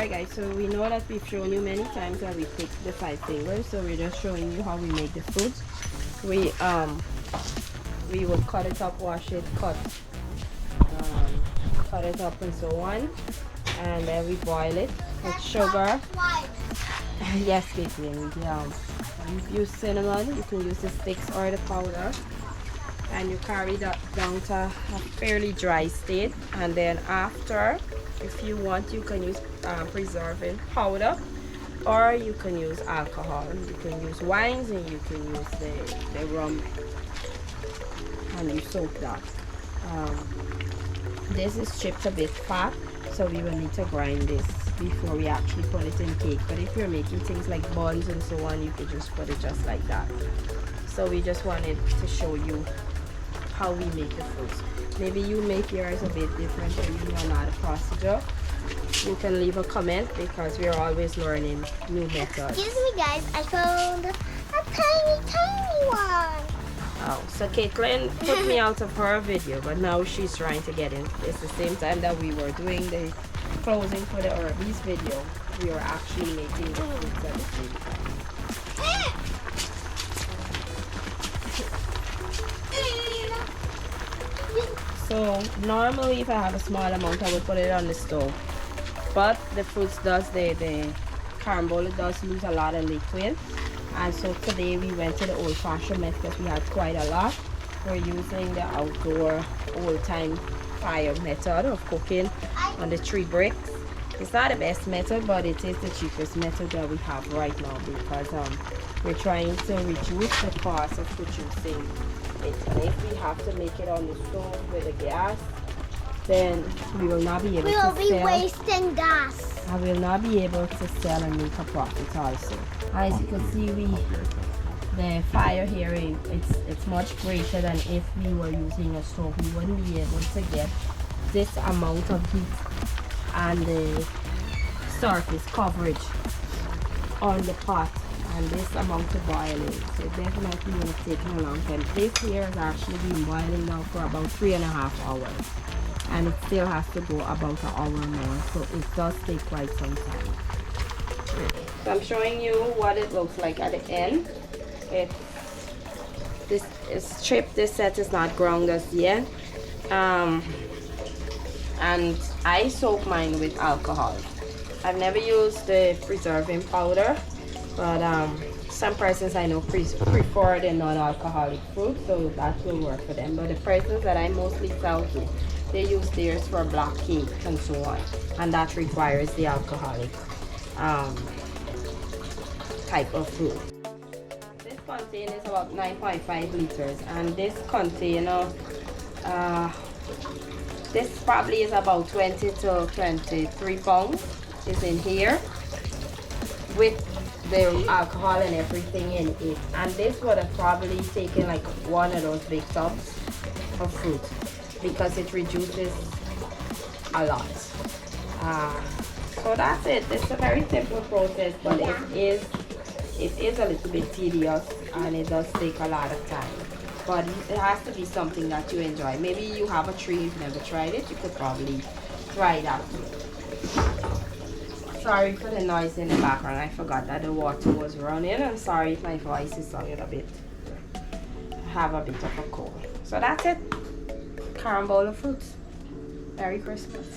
Alright guys, so we know that we've shown you many times that we pick the 5 fingers, so we're just showing you how we make the fruits. We will cut it up, wash it, cut it up and so on, and then we boil it with sugar. Yes, Caitlin. You use cinnamon, you can use the sticks or the powder, and you carry that down to a fairly dry state. And then after, if you want, you can use preserving powder, or you can use alcohol. You can use wines, and you can use the rum, and you soak that. This is chipped a bit fat, so we will need to grind this before we actually put it in cake. But if you're making things like buns and so on, you could just put it just like that. So we just wanted to show you how we make the fruits. Maybe you make yours a bit different, or you know another procedure. You can leave a comment, because we're always learning new methods. Excuse me guys, I found a tiny one. Oh, so Caitlin put me out of her video, but now she's trying to get in. It's the same time that we were doing the closing for the Herbies video. We were actually making the fruits at the same time. So normally if I have a small amount, I would put it on the stove. But the fruits the carambola does lose a lot of liquid. And so today we went to the old-fashioned method because we had quite a lot. We're using the outdoor old-time fire method of cooking on the 3 bricks. It's not the best method, but it is the cheapest method that we have right now, because we're trying to reduce the cost of producing it. And if we have to make it on the stove with the gas, then we will not be able to sell. We will be wasting gas. I will not be able to sell and make a profit also. As you can see, the fire here, it's much greater than if we were using a stove. We wouldn't be able to get this amount of heat and the surface coverage on the pot and this amount of boiling. So definitely will take a long time. This here has actually been boiling now for about 3.5 hours. And it still has to go about an hour more, so it does take quite some time. So I'm showing you what it looks like at the end. This is chipped. This set is not ground as yet, and I soak mine with alcohol. I've never used the preserving powder, but some persons I know prefer the non-alcoholic fruit, so that will work for them. But the persons that I mostly sell to, they use theirs for black cake and so on, and that requires the alcoholic type of fruit. This container is about 9.5 liters, and this container, this probably is about 20 to 23 pounds is in here with the alcohol and everything in it. And this would have probably taken like one of those big tubs of fruit, because it reduces a lot. So that's it. It's a very simple process, but it is a little bit tedious, and it does take a lot of time. But it has to be something that you enjoy. Maybe you have a tree, you've never tried it, you could probably try it out. Sorry for the noise in the background. I forgot that the water was running, and sorry if my voice is sounding a bit, have a bit of a cold. So that's it. Carambola fruits. Merry Christmas.